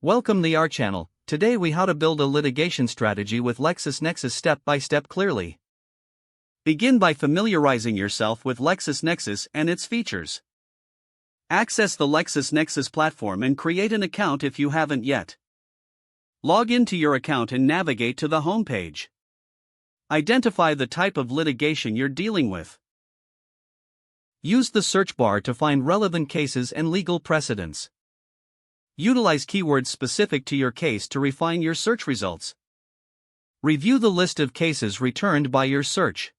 Welcome to our channel. Today we how to build a litigation strategy with LexisNexis step by step clearly. Begin by familiarizing yourself with LexisNexis and its features. Access the LexisNexis platform and create an account if you haven't yet. Log into your account and navigate to the home page. Identify the type of litigation you're dealing with. Use the search bar to find relevant cases and legal precedents. Utilize keywords specific to your case to refine your search results. Review the list of cases returned by your search.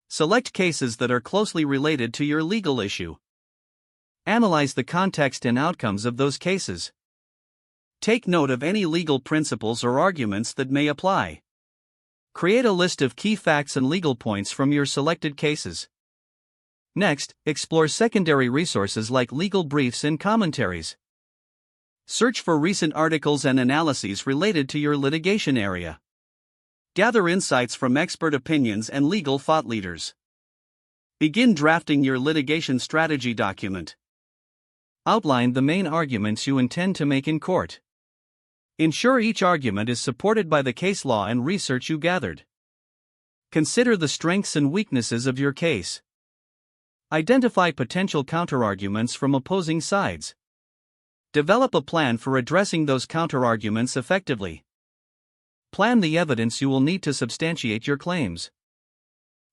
Select cases that are closely related to your legal issue. Analyze the context and outcomes of those cases. Take note of any legal principles or arguments that may apply. Create a list of key facts and legal points from your selected cases. Next, explore secondary resources like legal briefs and commentaries. Search for recent articles and analyses related to your litigation area. Gather insights from expert opinions and legal thought leaders. Begin drafting your litigation strategy document. Outline the main arguments you intend to make in court. Ensure each argument is supported by the case law and research you gathered. Consider the strengths and weaknesses of your case. Identify potential counterarguments from opposing sides. Develop a plan for addressing those counterarguments effectively. Plan the evidence you will need to substantiate your claims.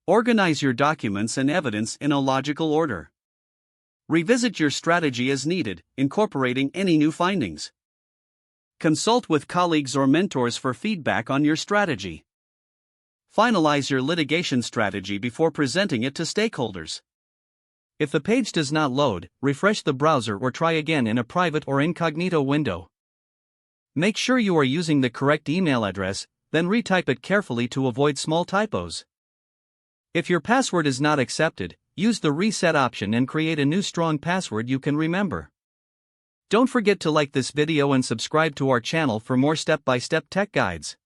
Organize your documents and evidence in a logical order. Revisit your strategy as needed, incorporating any new findings. Consult with colleagues or mentors for feedback on your strategy. Finalize your litigation strategy before presenting it to stakeholders. If the page does not load, refresh the browser or try again in a private or incognito window. Make sure you are using the correct email address, then retype it carefully to avoid small typos. If your password is not accepted, use the reset option and create a new strong password you can remember. Don't forget to like this video and subscribe to our channel for more step-by-step tech guides.